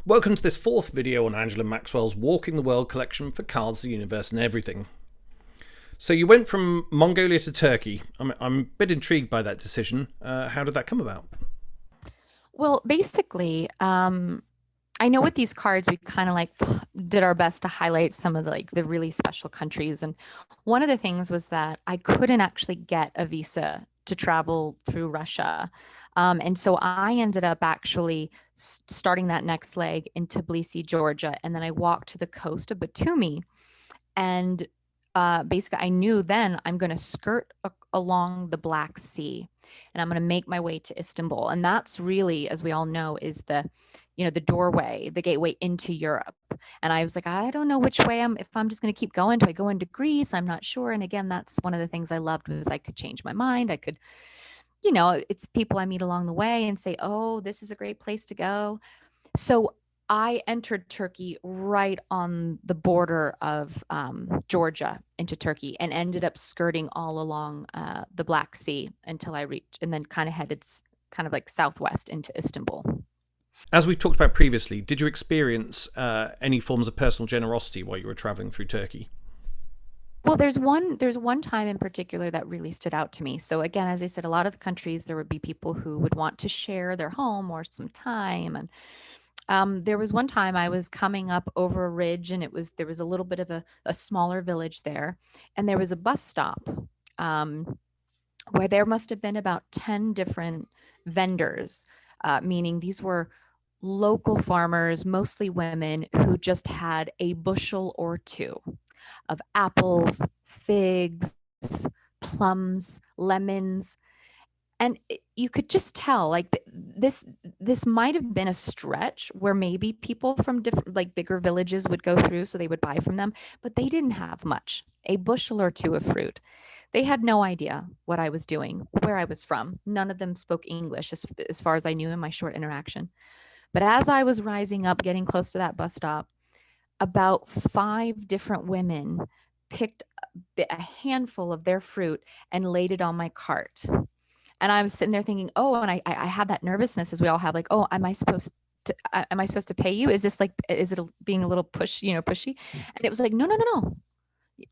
Welcome to this fourth video on Angela Maxwell's Walking the World collection for Cards, the Universe and Everything. So you went from Mongolia to Turkey. I'm a bit intrigued by that decision. How did that come about? Well, basically, I know with these cards, we kind of like did our best to highlight some of the really special countries. And one of the things was that I couldn't actually get a visa to travel through Russia. And so I ended up actually starting that next leg in Tbilisi, Georgia. And then I walked to the coast of Batumi. And basically, I knew then I'm going to skirt along the Black Sea and I'm going to make my way to Istanbul. And that's really, as we all know, is the doorway, the gateway into Europe. And I was like, I don't know which way if I'm just going to keep going. Do I go into Greece? I'm not sure. And again, that's one of the things I loved was I could change my mind. I could, it's people I meet along the way and say, oh, this is a great place to go. So I entered Turkey right on the border of Georgia into Turkey and ended up skirting all along the Black Sea until I reached, and then kind of headed kind of like southwest into Istanbul. As we talked about previously, did you experience any forms of personal generosity while you were traveling through Turkey? Well, there's one time in particular that really stood out to me. So again, as I said, a lot of the countries there would be people who would want to share their home or some time, and there was one time I was coming up over a ridge, and there was a little bit of a smaller village there, and there was a bus stop um, where there must have been about 10 different vendors, meaning these were local farmers, mostly women, who just had a bushel or two of apples, figs, plums, lemons, and you could just tell like this might have been a stretch where maybe people from different like bigger villages would go through so they would buy from them, but they didn't have much, a bushel or two of fruit. They had no idea what I was doing, where I was from. None of them spoke English as far as I knew in my short interaction. But as I was rising up, getting close to that bus stop, about five different women picked a handful of their fruit and laid it on my cart. And I was sitting there thinking, oh, and I had that nervousness as we all have, like, oh, am I supposed to pay you? Is this like, is it being a little pushy? And it was like, no, no, no, no.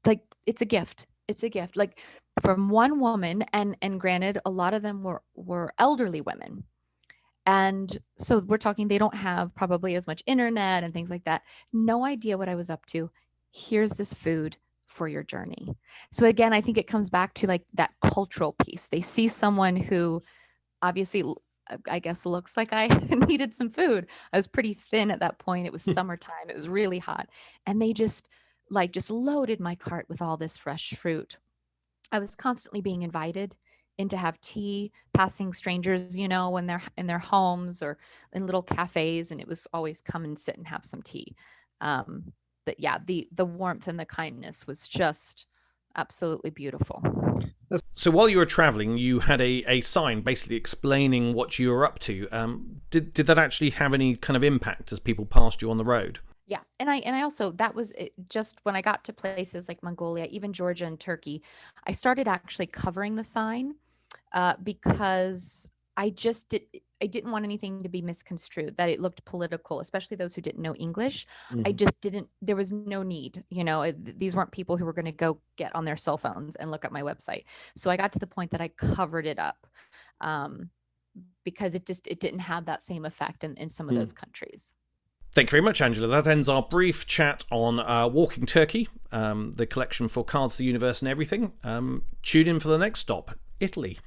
Like, it's a gift. It's a gift. Like from one woman, and granted, a lot of them were elderly women. And so we're talking, they don't have probably as much internet and things like that. No idea what I was up to. Here's this food for your journey. So again, I think it comes back to like that cultural piece. They see someone who obviously, I guess, looks like I needed some food. I was pretty thin at that point. It was summertime. It was really hot. And they just loaded my cart with all this fresh fruit. I was constantly being invited in to have tea, passing strangers, when they're in their homes or in little cafes, and it was always come and sit and have some tea. But yeah, the warmth and the kindness was just absolutely beautiful. So while you were traveling, you had a sign basically explaining what you were up to. Did that actually have any kind of impact as people passed you on the road? Yeah, and I also, that was it, just when I got to places like Mongolia, even Georgia and Turkey, I started actually covering the sign because I didn't want anything to be misconstrued, that it looked political, especially those who didn't know English. I Mhm. just didn't, there was no need, these weren't people who were going to go get on their cell phones and look at my website. So I got to the point that I covered it up um, because it didn't have that same effect in some of those countries. Thank you very much, Angela. That ends our brief chat on Walking Turkey, the collection for Cards, the Universe and Everything. Tune in for the next stop, Italy.